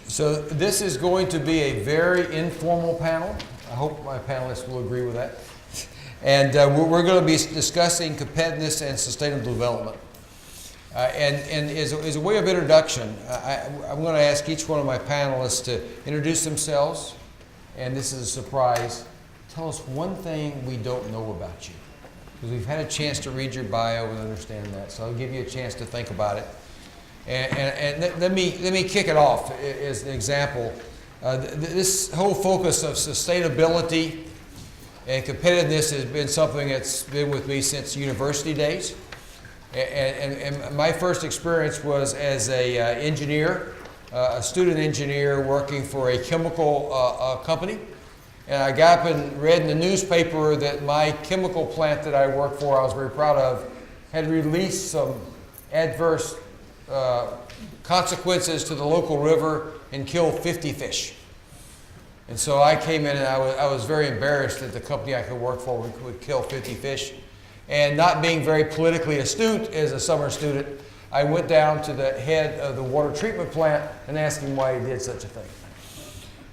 So this is going to be a very informal panel. I hope my panelists will agree with that. And we're going to be discussing competitiveness and sustainable development. And as a way of introduction, I'm going to ask each one of my panelists to introduce themselves. And this is a surprise. Tell us one thing we don't know about you. Because we've had a chance to read your bio and understand that. So I'll give you a chance to think about it. And let me kick it off as an example. This whole focus of sustainability and competitiveness has been something that's been with me since university days. And my first experience was as a engineer, a student engineer working for a chemical company. And I got up and read in the newspaper that my chemical plant that I worked for, I was very proud of, had released some adverse consequences to the local river and killed 50 fish. And so I came in and I was very embarrassed that the company I could work for would kill 50 fish. And not being very politically astute as a summer student, I went down to the head of the water treatment plant and asked him why he did such a thing.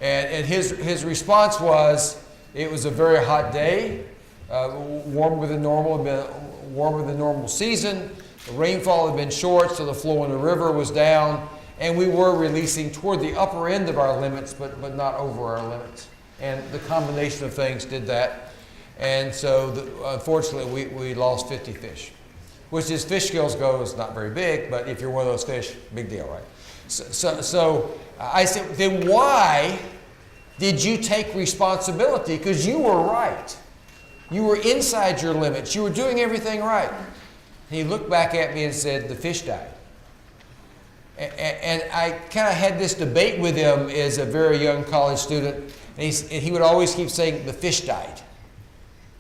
And his response was, it was a very hot day, warmer than normal, warmer than normal season. The rainfall had been short, so the flow in the river was down, and we were releasing toward the upper end of our limits, but not over our limits. And the combination of things did that. And so, unfortunately, we lost 50 fish, which as fish scales go is not very big, but if you're one of those fish, big deal, right? So I said, then why did you take responsibility? Because you were right. You were inside your limits. You were doing everything right. And he looked back at me and said, the fish died. And I kind of had this debate with him as a very young college student. And he would always keep saying, the fish died.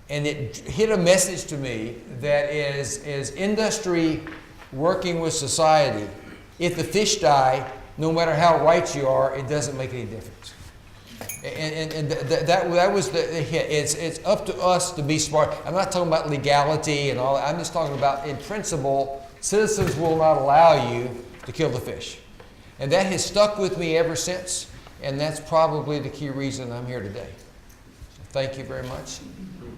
And it hit a message to me that as industry working with society, if the fish die, no matter how right you are, it doesn't make any difference. And that was the hit. It's up to us to be smart. I'm not talking about legality and all that. I'm just talking about, in principle, citizens will not allow you to kill the fish. And that has stuck with me ever since, and that's probably the key reason I'm here today. So thank you very much.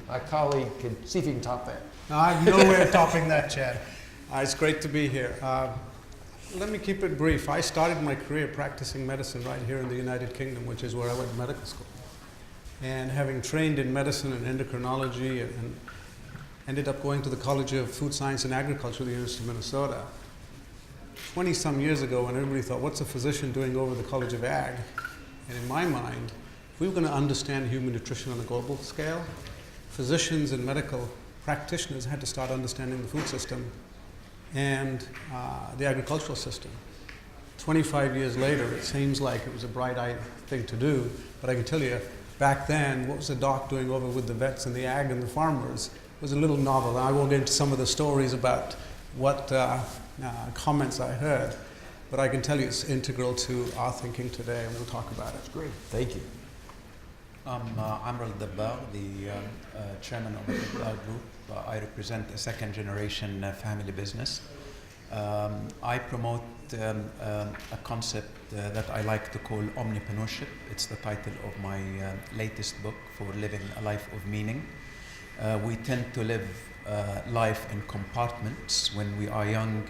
My colleague can see if he can top that. No, I have no way of topping that, Chad. It's great to be here. Let me keep it brief. I started my career practicing medicine right here in the United Kingdom, which is where I went to medical school. And having trained in medicine and endocrinology and ended up going to the College of Food Science and Agriculture at the University of Minnesota. 20-some years ago, when everybody thought, what's a physician doing over the College of Ag? And in my mind, if we were going to understand human nutrition on a global scale, physicians and medical practitioners had to start understanding the food system and the agricultural system. 25 years later, it seems like it was a bright-eyed thing to do, but I can tell you, back then, what was the doc doing over with the vets and the ag and the farmers was a little novel. I won't get into some of the stories about what comments I heard, but I can tell you it's integral to our thinking today, and we'll talk about it. That's great. Thank you. I'm Amr Al-Dabbagh, the chairman of the Dabbagh Group. I represent a second-generation family business. I promote a concept that I like to call omnipreneurship. It's the title of my latest book for living a life of meaning. We tend to live life in compartments. When we are young,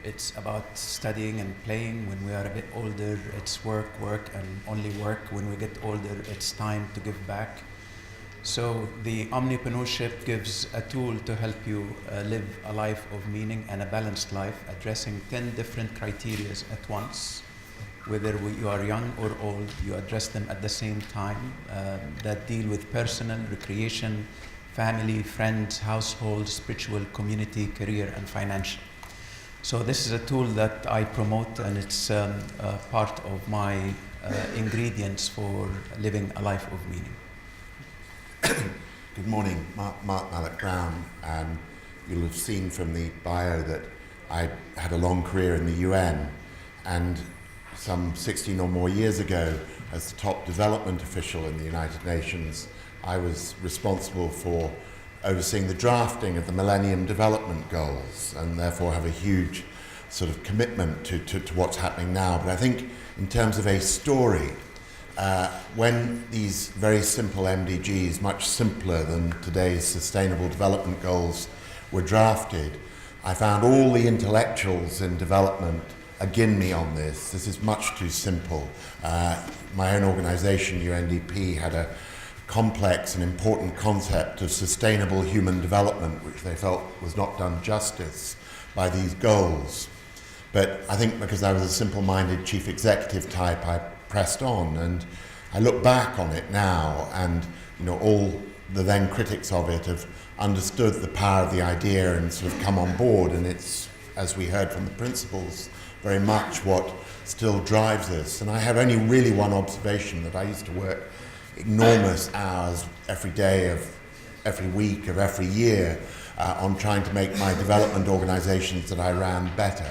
it's about studying and playing. When we are a bit older, it's work, work, and only work. When we get older, it's time to give back. So the omnipreneurship gives a tool to help you live a life of meaning and a balanced life, addressing 10 different criteria at once. Whether you are young or old, you address them at the same time that deal with personal, recreation, family, friends, household, spiritual, community, career, and financial. So this is a tool that I promote, and it's part of my ingredients for living a life of meaning. Good morning, Mark Malloch-Brown, and you'll have seen from the bio that I had a long career in the UN, and some 16 or more years ago, as the top development official in the United Nations, I was responsible for overseeing the drafting of the Millennium Development Goals, and therefore have a huge sort of commitment to what's happening now. But I think in terms of a story, when these very simple MDGs, much simpler than today's Sustainable Development Goals, were drafted, I found all the intellectuals in development again me on this. This is much too simple. My own organization, UNDP, had a complex and important concept of sustainable human development, which they felt was not done justice by these goals. But I think because I was a simple-minded chief executive type, I pressed on, and I look back on it now, and all the then critics of it have understood the power of the idea and sort of come on board, and it's, as we heard from the principals, very much what still drives us. And I have only really one observation, that I used to work enormous hours every day of every week of every year on trying to make my development organizations that I ran better.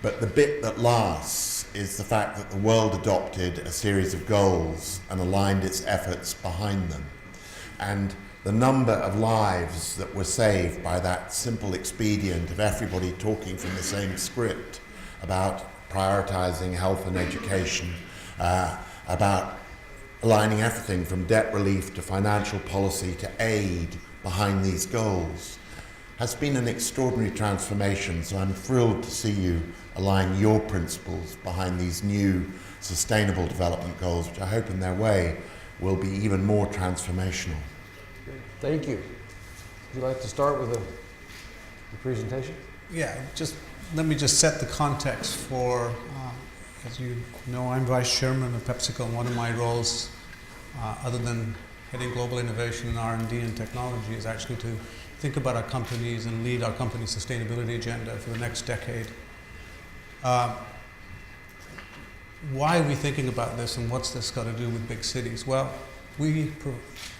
But the bit that lasts is the fact that the world adopted a series of goals and aligned its efforts behind them. And the number of lives that were saved by that simple expedient of everybody talking from the same script about prioritizing health and education, about aligning everything from debt relief to financial policy to aid behind these goals, has been an extraordinary transformation. So I'm thrilled to see you align your principles behind these new sustainable development goals, which I hope in their way will be even more transformational. Thank you. Would you like to start with the presentation? Yeah, let me just set the context for, as you know, I'm vice chairman of PepsiCo, and one of my roles, other than heading global innovation and R&D and technology, is actually to think about our companies and lead our company's sustainability agenda for the next decade. Why are we thinking about this, and what's this got to do with big cities? Well,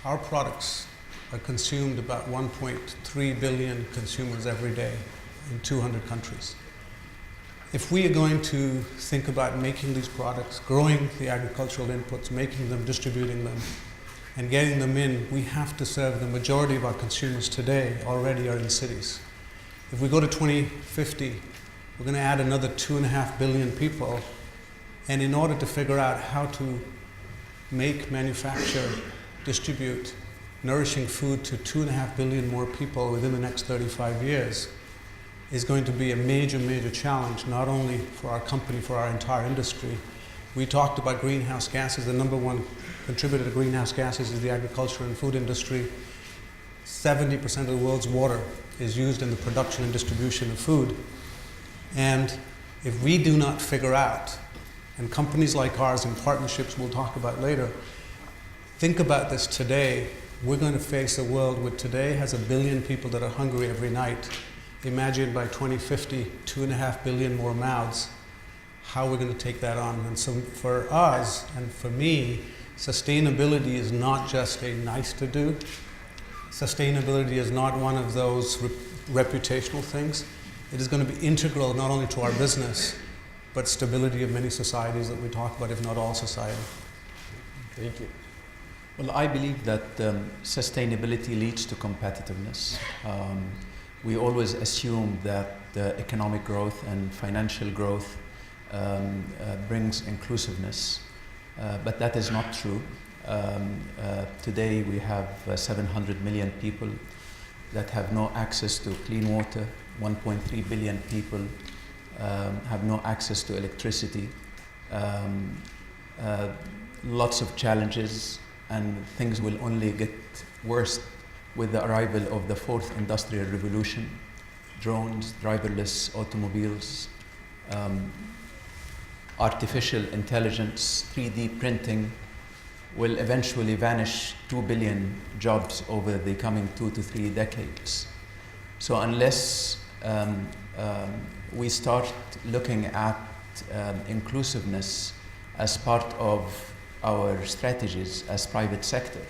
our products are consumed about 1.3 billion consumers every day in 200 countries. If we are going to think about making these products, growing the agricultural inputs, making them, distributing them, and getting them in, we have to serve the majority of our consumers today already are in cities. If we go to 2050, we're going to add another 2.5 billion people, and in order to figure out how to make, manufacture, distribute nourishing food to 2.5 billion more people within the next 35 years is going to be a major, major challenge, not only for our company, for our entire industry. We talked about greenhouse gases. The number one contributor to greenhouse gases is the agriculture and food industry. 70% of the world's water is used in the production and distribution of food. And if we do not figure out, and companies like ours in partnerships we'll talk about later, think about this today, we're going to face a world which today has 1 billion people that are hungry every night. Imagine by 2050, 2.5 billion more mouths. How we're going to take that on. And so for us, and for me, sustainability is not just a nice to do. Sustainability is not one of those reputational things. It is going to be integral not only to our business, but stability of many societies that we talk about, if not all society. Thank you. Well, I believe that sustainability leads to competitiveness. We always assume that economic growth and financial growth brings inclusiveness, but that is not true. Today we have 700 million people that have no access to clean water. 1.3 billion people have no access to electricity. Lots of challenges, and things will only get worse with the arrival of the fourth industrial revolution. Drones, driverless automobiles, artificial intelligence, 3D printing will eventually vanish 2 billion jobs over the coming 2 to 3 decades. So unless we start looking at inclusiveness as part of our strategies as private sector,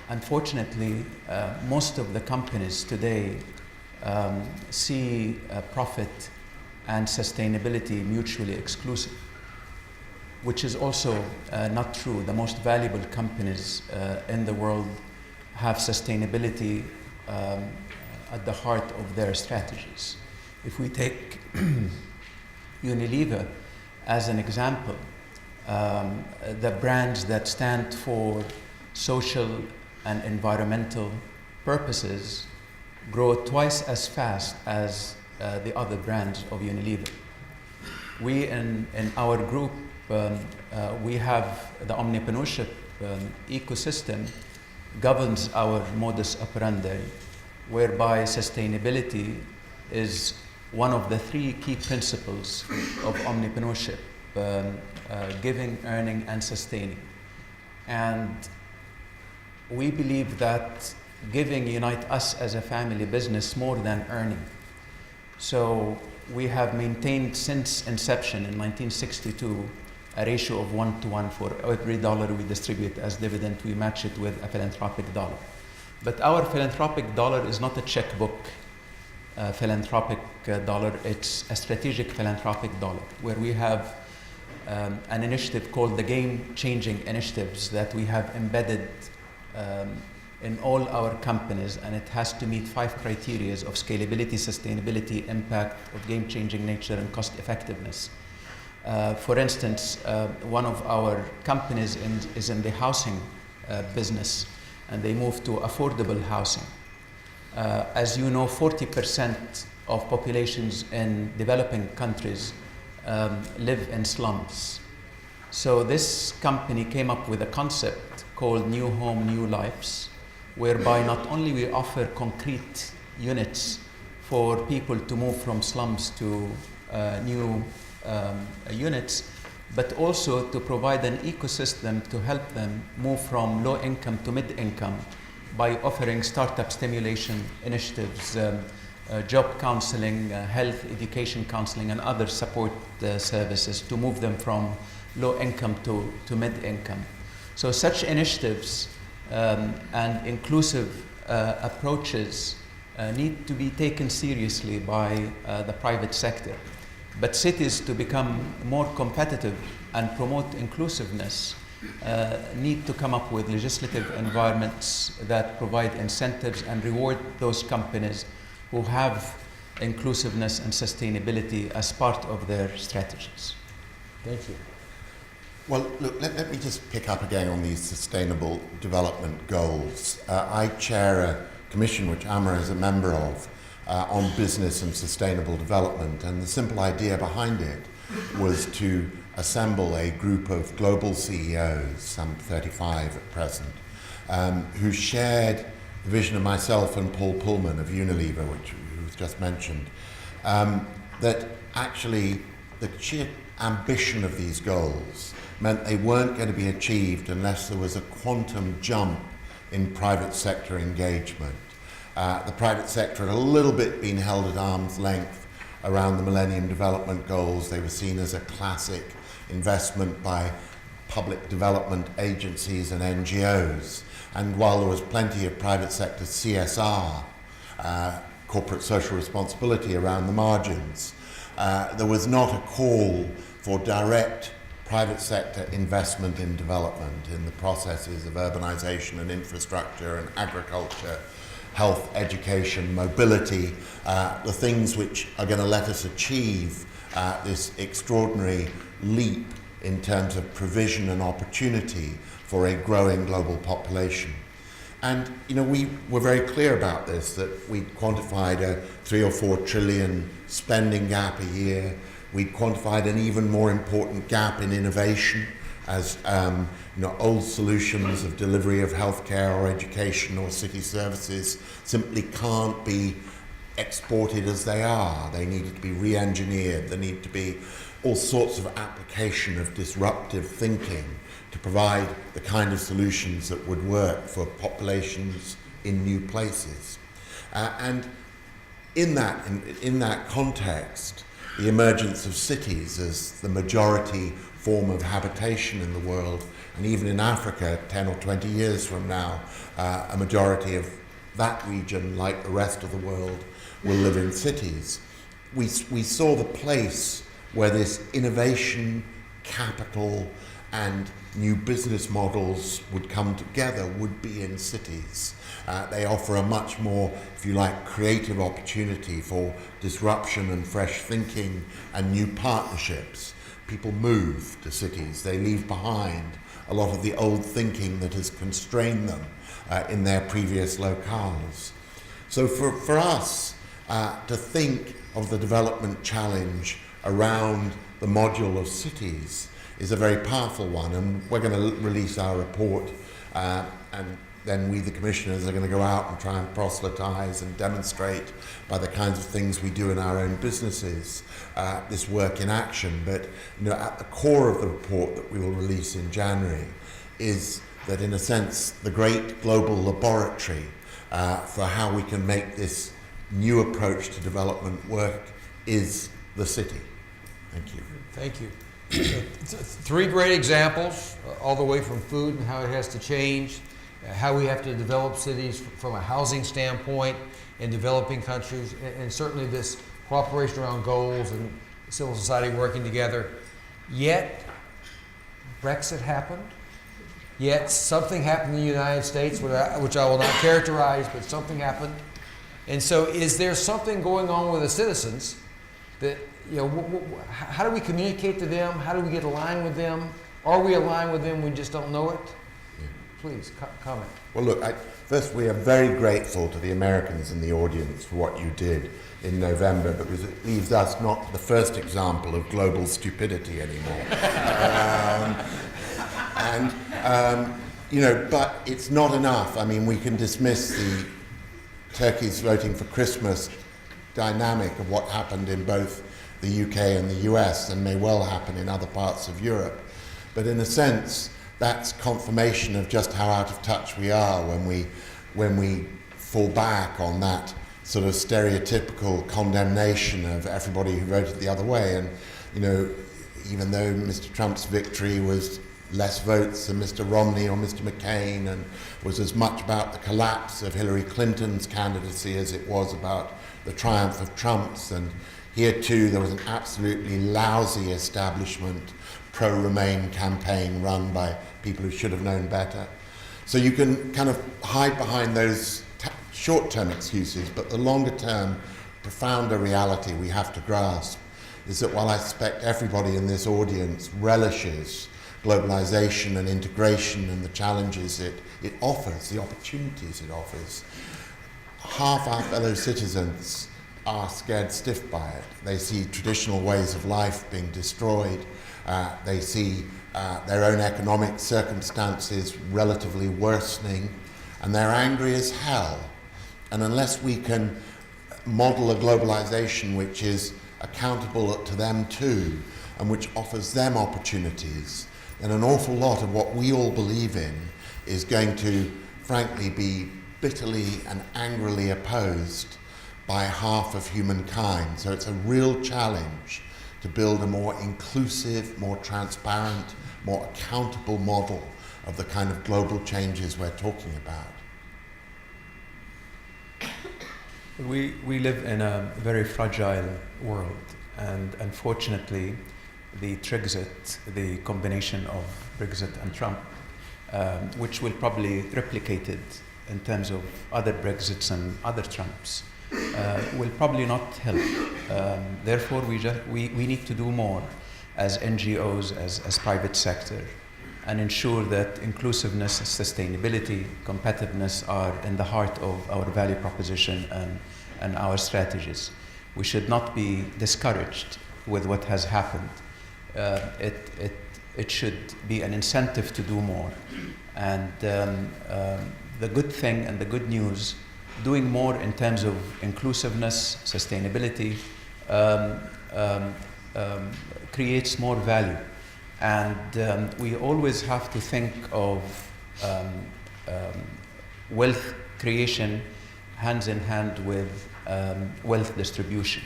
unfortunately, most of the companies today see profit and sustainability mutually exclusive, which is also not true. The most valuable companies in the world have sustainability at the heart of their strategies. If we take Unilever as an example, the brands that stand for social and environmental purposes grow twice as fast as the other brands of Unilever. We in our group, we have the omnipreneurship ecosystem governs our modus operandi, whereby sustainability is one of the three key principles of omnipreneurship, giving, earning, and sustaining. And we believe that giving unites us as a family business more than earning. So we have maintained since inception in 1962 a ratio of 1:1 for every dollar we distribute as dividend, we match it with a philanthropic dollar. But our philanthropic dollar is not a checkbook philanthropic dollar, it's a strategic philanthropic dollar, where we have an initiative called the Game Changing Initiatives that we have embedded in all our companies, and it has to meet 5 criteria of scalability, sustainability, impact, of game-changing nature, and cost effectiveness. For instance, one of our companies is in the housing business, and they moved to affordable housing. As you know, 40% of populations in developing countries live in slums. So this company came up with a concept called New Home, New Lives, whereby not only we offer concrete units for people to move from slums to new units, but also to provide an ecosystem to help them move from low income to mid income by offering startup stimulation initiatives, job counseling, health, education counseling, and other support services to move them from low income to mid income. So such initiatives and inclusive approaches need to be taken seriously by the private sector. But cities, to become more competitive and promote inclusiveness, need to come up with legislative environments that provide incentives and reward those companies who have inclusiveness and sustainability as part of their strategies. Thank you. Well, look, let me just pick up again on these sustainable development goals. I chair a commission which Amr is a member of on business and sustainable development, and the simple idea behind it was to assemble a group of global CEOs, some 35 at present, who shared the vision of myself and Paul Pullman of Unilever, which was just mentioned, that actually the sheer ambition of these goals meant they weren't going to be achieved unless there was a quantum jump in private sector engagement. The private sector had a little bit been held at arm's length around the Millennium Development Goals. They were seen as a classic investment by public development agencies and NGOs. And while there was plenty of private sector CSR, corporate social responsibility around the margins, there was not a call for direct private sector investment in development, in the processes of urbanization and infrastructure and agriculture, health, education, mobility, the things which are going to let us achieve this extraordinary leap in terms of provision and opportunity for a growing global population. And we were very clear about this, that we quantified a 3 or 4 trillion spending gap a year. We quantified an even more important gap in innovation, as old solutions of delivery of healthcare or education or city services simply can't be exported as they are. They needed to be re-engineered. There need to be all sorts of application of disruptive thinking to provide the kind of solutions that would work for populations in new places. And in that context, the emergence of cities as the majority form of habitation in the world, and even in Africa 10 or 20 years from now, a majority of that region, like the rest of the world, will live in cities. We saw the place where this innovation, capital, and new business models would come together would be in cities. They offer a much more, if you like, creative opportunity for disruption and fresh thinking and new partnerships. People move to cities. They leave behind a lot of the old thinking that has constrained them in their previous locales. So for us to think of the development challenge around the module of cities is a very powerful one, and we're going to release our report, and then we, the commissioners, are going to go out and try and proselytize and demonstrate by the kinds of things we do in our own businesses, this work in action. But at the core of the report that we will release in January is that, in a sense, the great global laboratory for how we can make this new approach to development work is the city. Thank you. Thank you. Three great examples, all the way from food and how it has to change, how we have to develop cities from a housing standpoint in developing countries, and certainly this cooperation around goals and civil society working together. Yet, Brexit happened. Yet, something happened in the United States, which I will not characterize, but something happened. And so, is there something going on with the citizens that, how do we communicate to them? How do we get aligned with them? Are we aligned with them? We just don't know it? Yeah. Please, comment. Well, look, first, we are very grateful to the Americans in the audience for what you did in November, because it leaves us not the first example of global stupidity anymore. But it's not enough. I mean, we can dismiss the Turkey's voting for Christmas dynamic of what happened in both the UK and the US, and may well happen in other parts of Europe. But in a sense, that's confirmation of just how out of touch we are when we fall back on that sort of stereotypical condemnation of everybody who voted the other way. And, even though Mr. Trump's victory was less votes than Mr. Romney or Mr. McCain, and was as much about the collapse of Hillary Clinton's candidacy as it was about the triumph of Trump's. And here too there was an absolutely lousy establishment pro-Remain campaign run by people who should have known better. So you can kind of hide behind those short-term excuses, but the longer-term, profounder reality we have to grasp is that while I suspect everybody in this audience relishes globalization and integration and the challenges it offers, the opportunities it offers, half our fellow citizens are scared stiff by it. They see traditional ways of life being destroyed. They see their own economic circumstances relatively worsening, and they're angry as hell. And unless we can model a globalization which is accountable to them too, and which offers them opportunities, then an awful lot of what we all believe in is going to, frankly, be bitterly and angrily opposed by half of humankind. So it's a real challenge to build a more inclusive, more transparent, more accountable model of the kind of global changes we're talking about. We live in a very fragile world, and unfortunately, the Trexit, the combination of Brexit and Trump, which will probably replicate it in terms of other Brexits and other Trumps, will probably not help. Therefore, we need to do more as NGOs, as private sector, and ensure that inclusiveness, sustainability, competitiveness are in the heart of our value proposition and our strategies. We should not be discouraged with what has happened. It should be an incentive to do more. And the good thing and the good news, doing more in terms of inclusiveness, sustainability, creates more value. And we always have to think of wealth creation hands in hand with wealth distribution.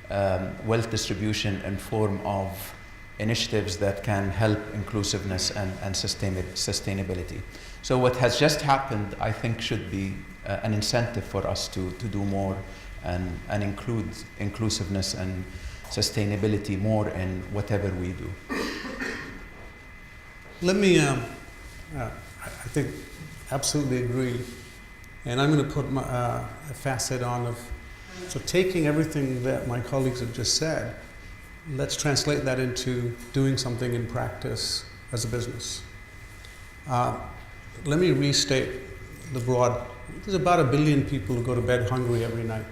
Wealth distribution in form of initiatives that can help inclusiveness and sustainability. So what has just happened, I think, should be an incentive for us to do more and include inclusiveness and sustainability more in whatever we do. let me, I think, absolutely agree. And I'm going to put a facet on of, so taking everything that my colleagues have just said, let's translate that into doing something in practice as a business. Let me restate the broad. There's about 1 billion people who go to bed hungry every night.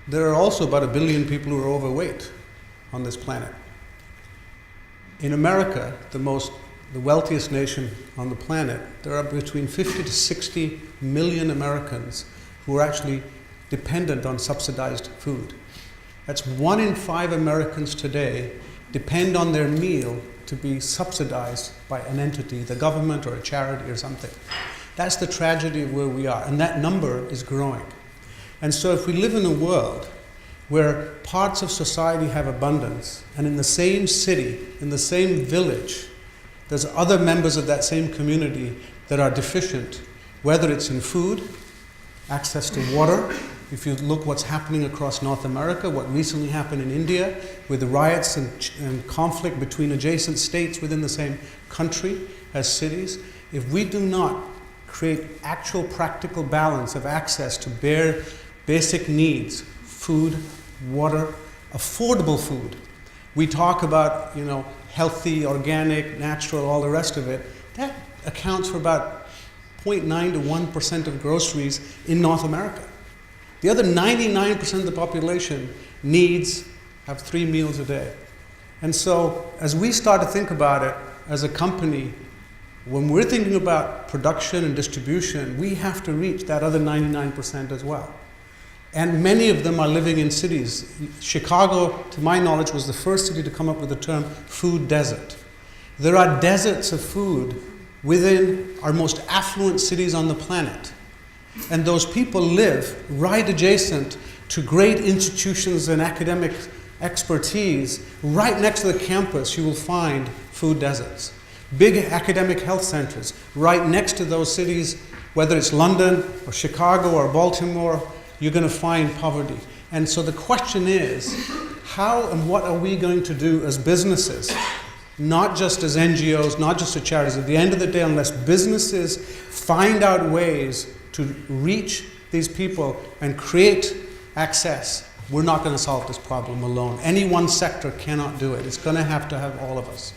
There are also about 1 billion people who are overweight on this planet. In America, the wealthiest nation on the planet, there are between 50 to 60 million Americans who are actually dependent on subsidized food. That's 1 in 5 Americans today depend on their meal to be subsidized by an entity, the government or a charity or something. That's the tragedy of where we are, and that number is growing. And so if we live in a world where parts of society have abundance, and in the same city, in the same village, there's other members of that same community that are deficient, whether it's in food, access to water. If you look what's happening across North America, what recently happened in India with the riots and conflict between adjacent states within the same country as cities, if we do not create actual practical balance of access to bare basic needs, food, water, affordable food. We talk about, healthy, organic, natural, all the rest of it. That accounts for about 0.9 to 1% of groceries in North America. The other 99% of the population have 3 meals a day. And so as we start to think about it as a company, when we're thinking about production and distribution, we have to reach that other 99% as well. And many of them are living in cities. Chicago, to my knowledge, was the first city to come up with the term food desert. There are deserts of food within our most affluent cities on the planet. And those people live right adjacent to great institutions and academic expertise. Right next to the campus, you will find food deserts. Big academic health centers. Right next to those cities, whether it's London or Chicago or Baltimore, you're going to find poverty. And so the question is, how and what are we going to do as businesses? Not just as NGOs, not just as charities. At the end of the day, unless businesses find out ways to reach these people and create access, we're not going to solve this problem alone. Any one sector cannot do it. It's going to have all of us.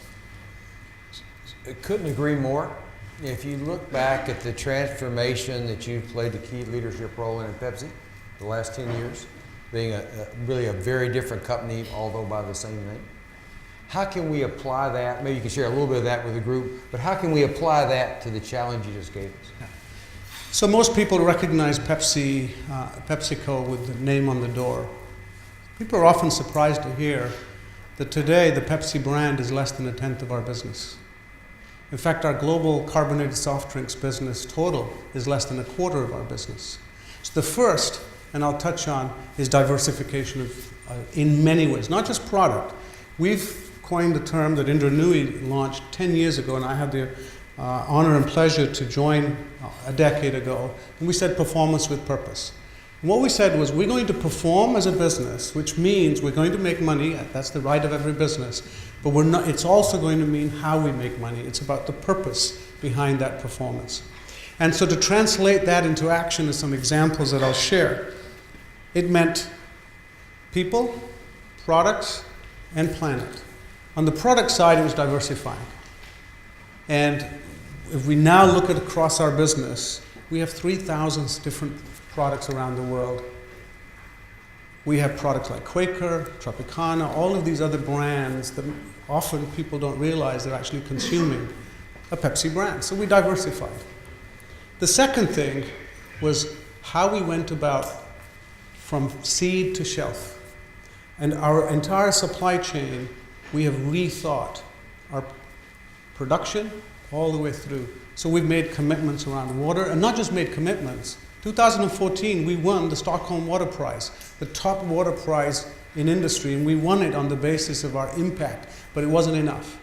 I couldn't agree more. If you look back at the transformation that you've played the key leadership role in Pepsi the last 10 years, being really a very different company, although by the same name, how can we apply that? Maybe you can share a little bit of that with the group, but how can we apply that to the challenge you just gave us? So most people recognize PepsiCo with the name on the door. People are often surprised to hear that today the Pepsi brand is less than 1/10 of our business. In fact, our global carbonated soft drinks business total is less than 1/4 of our business. So the first, and I'll touch on, is diversification in many ways, not just product. We've coined the term that Indra Nooyi launched 10 years ago, and I had the honor and pleasure to join a decade ago, and we said performance with purpose. And what we said was we're going to perform as a business, which means we're going to make money. That's the right of every business. But it's also going to mean how we make money. It's about the purpose behind that performance. And so to translate that into action is some examples that I'll share. It meant people, products, and planet. On the product side, it was diversifying. And if we now look at across our business, we have 3,000 different products around the world. We have products like Quaker, Tropicana, all of these other brands that often people don't realize they're actually consuming a Pepsi brand. So we diversified. The second thing was how we went about from seed to shelf. And our entire supply chain, we have rethought our production all the way through. So we've made commitments around water, and not just made commitments. 2014, we won the Stockholm Water Prize, the top water prize in industry, and we won it on the basis of our impact, but it wasn't enough.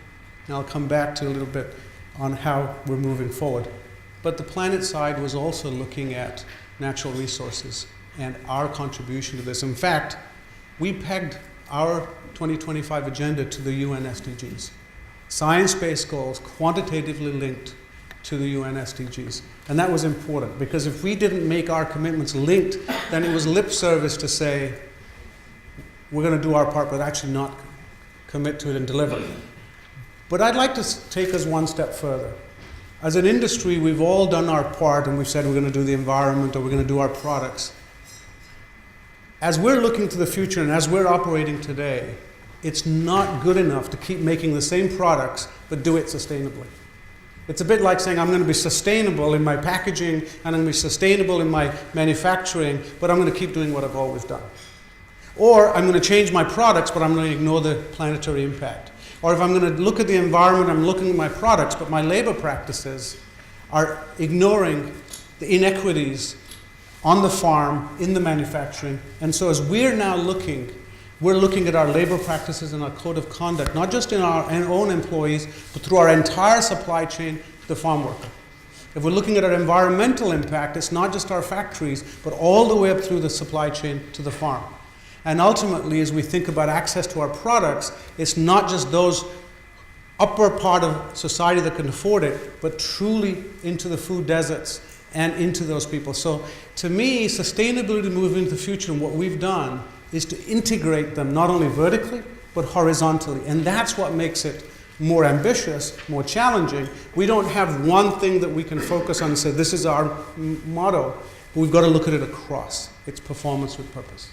And I'll come back to a little bit on how we're moving forward. But the planet side was also looking at natural resources and our contribution to this. In fact, we pegged our 2025 agenda to the UN SDGs. science-based goals quantitatively linked to the UN SDGs. And that was important, because if we didn't make our commitments linked, then it was lip service to say, we're going to do our part, but actually not commit to it and deliver. But I'd like to take us one step further. As an industry, we've all done our part, and we've said we're going to do the environment, or we're going to do our products. As we're looking to the future, and as we're operating today, it's not good enough to keep making the same products, but do it sustainably. It's a bit like saying, I'm going to be sustainable in my packaging, and I'm going to be sustainable in my manufacturing, but I'm going to keep doing what I've always done. Or I'm going to change my products, but I'm going to ignore the planetary impact. Or if I'm going to look at the environment, I'm looking at my products, but my labor practices are ignoring the inequities on the farm, in the manufacturing. And so as we're now we're looking at our labor practices and our code of conduct, not just in our own employees, but through our entire supply chain to the farm worker. If we're looking at our environmental impact, it's not just our factories, but all the way up through the supply chain to the farm. And ultimately, as we think about access to our products, it's not just those upper part of society that can afford it, but truly into the food deserts and into those people. So to me, sustainability moving into the future, and what we've done is to integrate them not only vertically, but horizontally. And that's what makes it more ambitious, more challenging. We don't have one thing that we can focus on and say, this is our motto. We've got to look at it across. It's performance with purpose.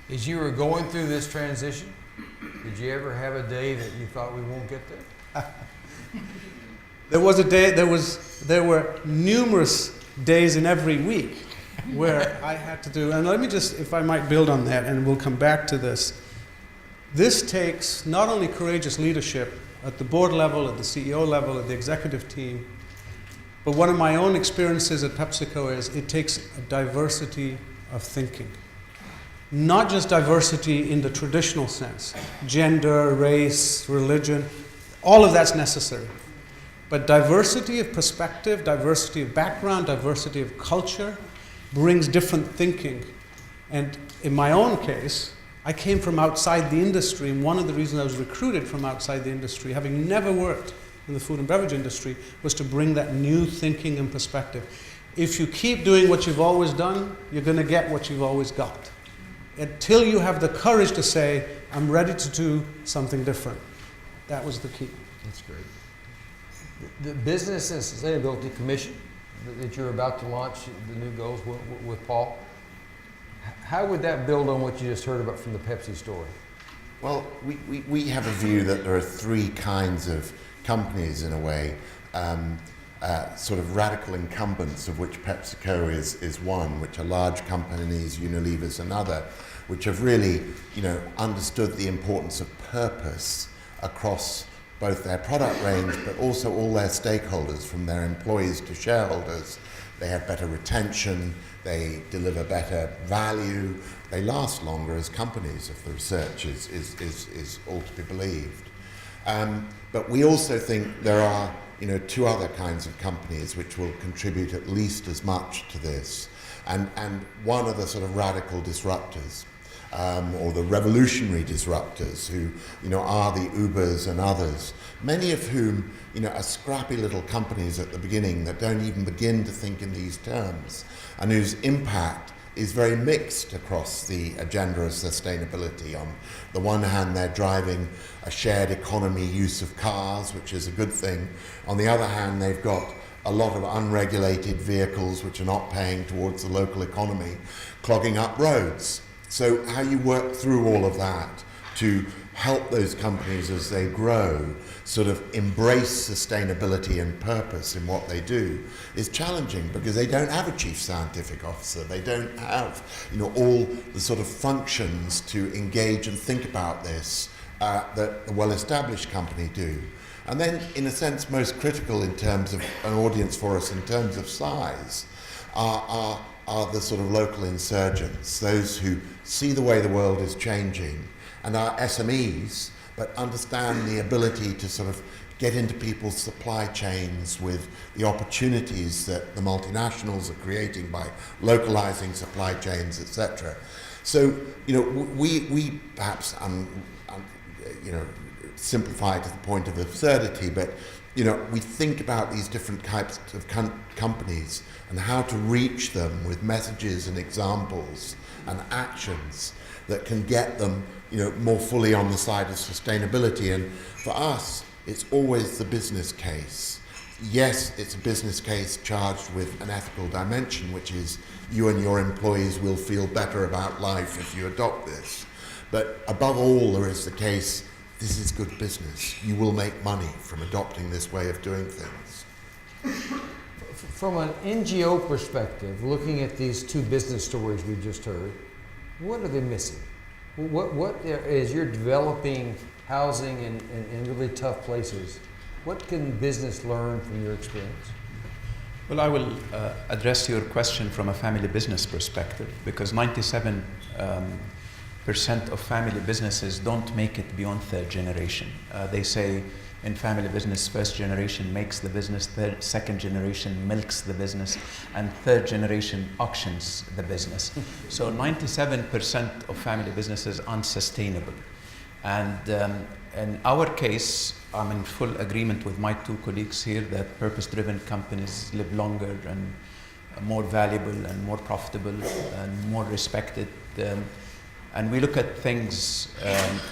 As you were going through this transition, did you ever have a day that you thought we won't get there? There was a day, there were numerous days in every week where I had to do, and let me just, if I might build on that, and we'll come back to this. This takes not only courageous leadership at the board level, at the CEO level, at the executive team, but one of my own experiences at PepsiCo is it takes a diversity of thinking. Not just diversity in the traditional sense, gender, race, religion, all of that's necessary. But diversity of perspective, diversity of background, diversity of culture brings different thinking. And in my own case, I came from outside the industry, and one of the reasons I was recruited from outside the industry, having never worked in the food and beverage industry, was to bring that new thinking and perspective. If you keep doing what you've always done, you're going to get what you've always got. Until you have the courage to say, I'm ready to do something different. That was the key. That's great. The Business and Sustainability Commission that you're about to launch, the new goals with Paul, how would that build on what you just heard about from the Pepsi story? Well, we have a view that there are three kinds of companies, in a way, sort of radical incumbents, of which PepsiCo is one, which are large companies, Unilever's another, which have really, understood the importance of purpose across both their product range, but also all their stakeholders, from their employees to shareholders. They have better retention, they deliver better value, they last longer as companies, if the research is all to be believed. But we also think there are two other kinds of companies which will contribute at least as much to this. And one of the sort of radical disruptors, or the revolutionary disruptors, who are the Ubers and others, many of whom are scrappy little companies at the beginning that don't even begin to think in these terms, and whose impact is very mixed across the agenda of sustainability. On the one hand, they're driving a shared economy use of cars, which is a good thing. On the other hand, they've got a lot of unregulated vehicles which are not paying towards the local economy, clogging up roads. So how you work through all of that to help those companies as they grow sort of embrace sustainability and purpose in what they do is challenging, because they don't have a chief scientific officer. They don't have all the sort of functions to engage and think about this that the well-established company do. And then, in a sense, most critical in terms of an audience for us in terms of size are the sort of local insurgents, those who see the way the world is changing and are SMEs, but understand the ability to sort of get into people's supply chains with the opportunities that the multinationals are creating by localizing supply chains, etc. So, we perhaps, simplify it to the point of absurdity, but we think about these different types of companies and how to reach them with messages and examples and actions that can get them, more fully on the side of sustainability. And for us, it's always the business case. Yes, it's a business case charged with an ethical dimension, which is you and your employees will feel better about life if you adopt this. But above all, there is the case, this is good business. You will make money from adopting this way of doing things. From an NGO perspective, looking at these two business stories we just heard, what are they missing? What as you're developing housing in really tough places, what can business learn from your experience? Well, I will address your question from a family business perspective, because 97% of family businesses don't make it beyond third generation. They say in family business, first generation makes the business, second generation milks the business, and third generation auctions the business. So 97% of family businesses are unsustainable. And in our case, I'm in full agreement with my two colleagues here that purpose-driven companies live longer and more valuable and more profitable and more respected. And we look at things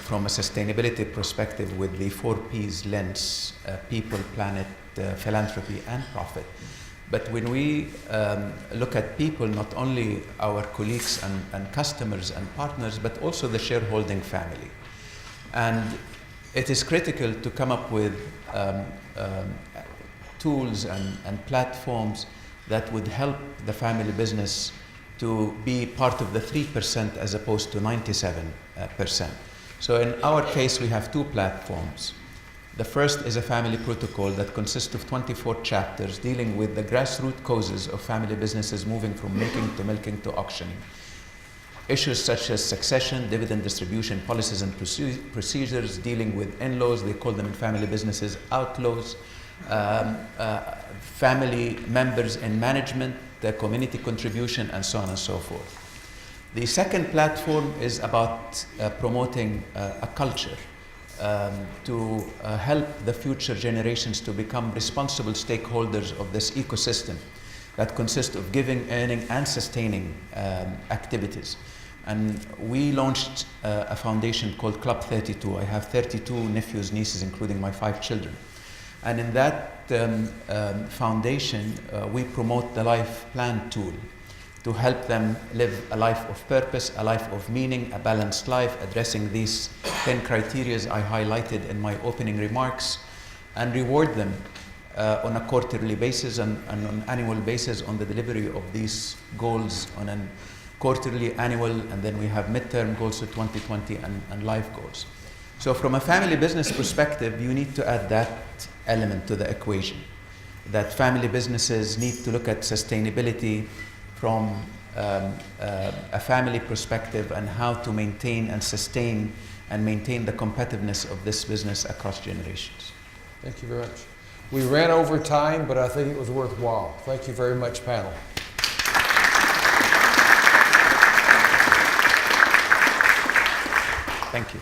from a sustainability perspective with the 4 Ps lens: people, planet, philanthropy, and profit. But when we look at people, not only our colleagues and customers and partners, but also the shareholding family. And it is critical to come up with tools and platforms that would help the family business to be part of the 3% as opposed to 97%. So in our case, we have 2 platforms. The first is a family protocol that consists of 24 chapters dealing with the grassroots causes of family businesses moving from making to milking to auctioning. Issues such as succession, dividend distribution, policies and procedures, dealing with in-laws, they call them in family businesses outlaws, family members in management, the community contribution, and so on and so forth. The second platform is about promoting a culture to help the future generations to become responsible stakeholders of this ecosystem that consists of giving, earning, and sustaining activities. And we launched a foundation called Club 32. I have 32 nephews, nieces, including my 5 children. And in that foundation, we promote the Life Plan tool to help them live a life of purpose, a life of meaning, a balanced life, addressing these 10 criteria I highlighted in my opening remarks, and reward them on a quarterly basis and on annual basis on the delivery of these goals on a quarterly, annual, and then we have midterm goals for 2020 and life goals. So from a family business perspective, you need to add that element to the equation, that family businesses need to look at sustainability from a family perspective and how to maintain and sustain and maintain the competitiveness of this business across generations. Thank you very much. We ran over time, but I think it was worthwhile. Thank you very much, panel. Thank you.